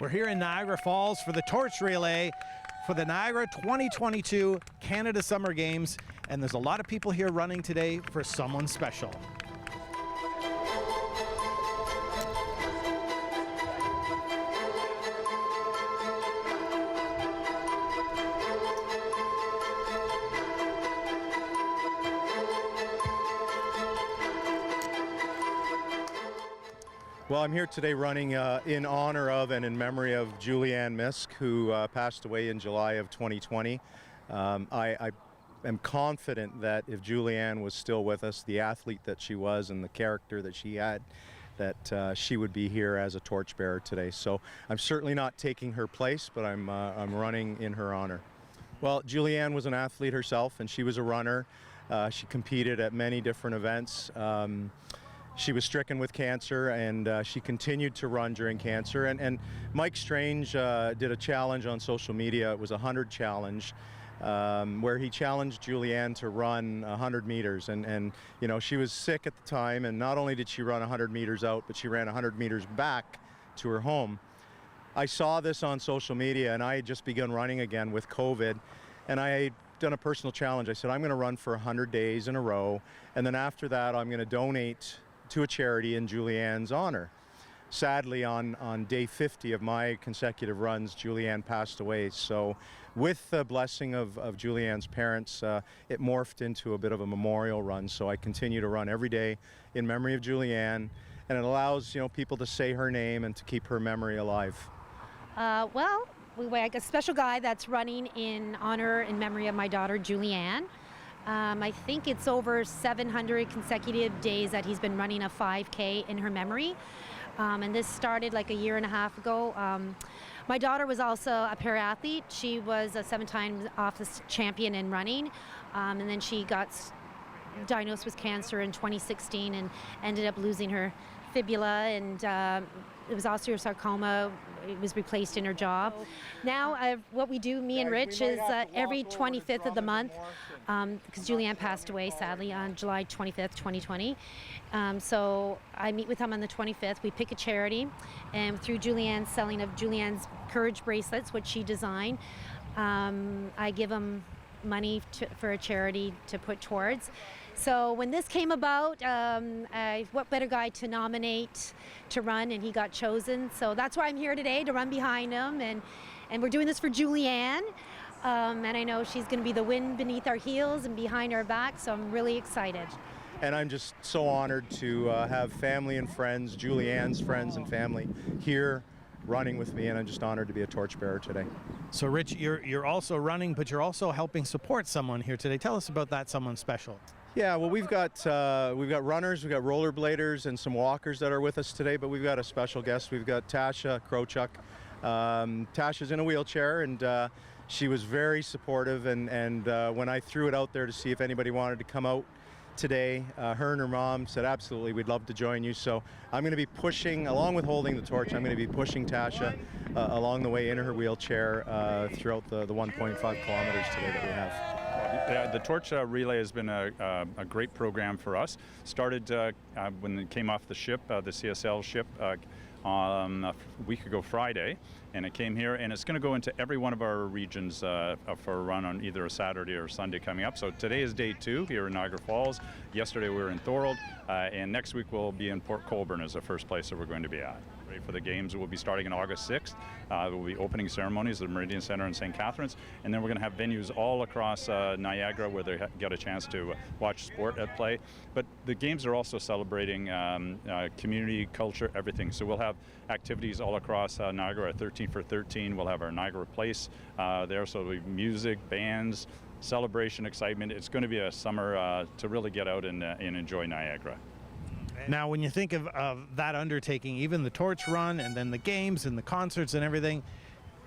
We're here in Niagara Falls for the torch relay for the Niagara 2022 Canada Summer Games, and there's a lot of people here running today for someone special. Well, I'm here today running in honor of and in memory of Julianne Miszk, who passed away in July of 2020. I am confident that if Julianne was still with us, the athlete that she was and the character that she had, that she would be here as a torchbearer today. So I'm certainly not taking her place, but I'm running in her honor. Well, Julianne was an athlete herself, and she was a runner. She competed at many different events. She was stricken with cancer, and she continued to run during cancer. And Mike Strange did a challenge on social media. It was a 100 challenge, where he challenged Julianne to run 100 meters. And you know, she was sick at the time, and not only did she run 100 meters out, but she ran 100 meters back to her home. I saw this on social media, and I had just begun running again with COVID, and I had done a personal challenge. I said, I'm going to run for 100 days in a row, and then after that, I'm going to donate to a charity in Julianne's honor. Sadly, on day 50 of my consecutive runs, Julianne passed away. So with the blessing of Julianne's parents, it morphed into a bit of a memorial run. So I continue to run every day in memory of Julianne, and it allows, you know, people to say her name and to keep her memory alive. Well, we have a special guy that's running in honor and memory of my daughter, Julianne. I think it's over 700 consecutive days that he's been running a 5K in her memory. And this started like a year and a half ago. My daughter was also a para-athlete. She was a 7-time office champion in running. And then she got diagnosed with cancer in 2016 and ended up losing her fibula, and it was osteosarcoma. It was replaced in her job. Now what we do, me and Rich, is every 25th of the month, because Julianne passed away sadly on July 25th, 2020. So I meet with him on the 25th. We pick a charity, and through Julianne's selling of Julianne's courage bracelets, which she designed, I give him money for a charity to put towards. So when this came about, what better guy to nominate to run, and he got chosen. So that's why I'm here today, to run behind him, and we're doing this for Julianne. And I know she's going to be the wind beneath our heels and behind our back, so I'm really excited. And I'm just so honored to have family and friends, Julianne's friends and family, here running with me, and I'm just honored to be a torchbearer today. So Rich, you're also running, but you're also helping support someone here today. Tell us about that someone special. Yeah, well, we've got runners, we've got rollerbladers, and some walkers that are with us today, but we've got a special guest. We've got Tasha Krochuk. Tasha's in a wheelchair, and she was very supportive, and when I threw it out there to see if anybody wanted to come out today, her and her mom said, absolutely, we'd love to join you. So I'm going to be pushing, along with holding the torch, I'm going to be pushing Tasha along the way in her wheelchair throughout the 1.5 kilometers today that we have. The torch relay has been a great program for us. Started when it came off the ship, the CSL ship, a week ago Friday, and it came here, and it's going to go into every one of our regions for a run on either a Saturday or Sunday coming up. So today is day 2 here in Niagara Falls. Yesterday we were in Thorold, and next week we'll be in Port Colborne as the first place that we're going to be at. Ready for the games. We'll be starting on August 6th. There will be opening ceremonies at the Meridian Centre in St. Catharines, and then we're going to have venues all across Niagara where they get a chance to watch sport at play. But the games are also celebrating community, culture, everything. So we'll have activities all across Niagara. 13 for 13. We'll have our Niagara Place there, so there'll be music, bands, celebration, excitement. It's going to be a summer to really get out and enjoy Niagara. Now, when you think of that undertaking, even the torch run and then the games and the concerts and everything,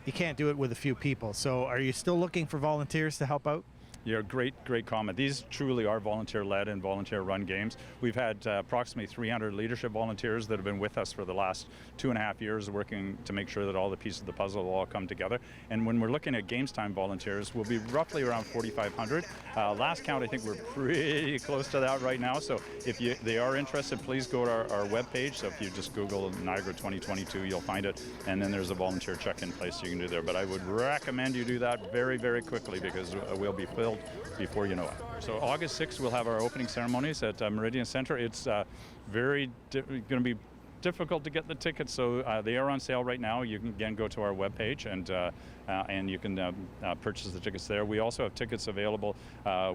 you can't do it with a few people. So are you still looking for volunteers to help out? Yeah, great comment. These truly are volunteer-led and volunteer-run games. We've had approximately 300 leadership volunteers that have been with us for the last 2.5 years, working to make sure that all the pieces of the puzzle will all come together. And when we're looking at games time volunteers, we'll be roughly around 4,500. Last count, I think we're pretty close to that right now. So if they are interested, please go to our webpage. So if you just Google Niagara 2022, you'll find it. And then there's a volunteer check-in place you can do there. But I would recommend you do that very, very quickly, because we'll be filled before you know it. So August 6th, we'll have our opening ceremonies at Meridian Center. It's going to be difficult to get the tickets, so they are on sale right now. You can again go to our webpage and you can purchase the tickets there. We also have tickets available,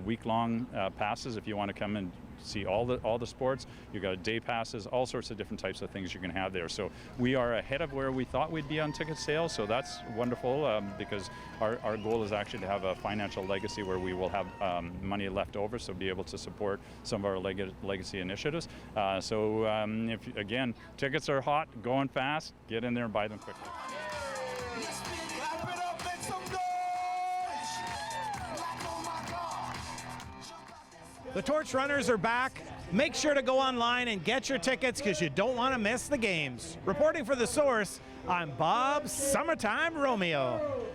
week-long passes if you want to come and see all the sports. You've got day passes, all sorts of different types of things you can have there. So we are ahead of where we thought we'd be on ticket sales, so that's wonderful, because our goal is actually to have a financial legacy where we will have money left over, so be able to support some of our legacy initiatives. If again, tickets are hot, going fast, get in there and buy them quickly. The Torch Runners are back. Make sure to go online and get your tickets, because you don't want to miss the games. Reporting for The Source, I'm Bob Summertime Romeo.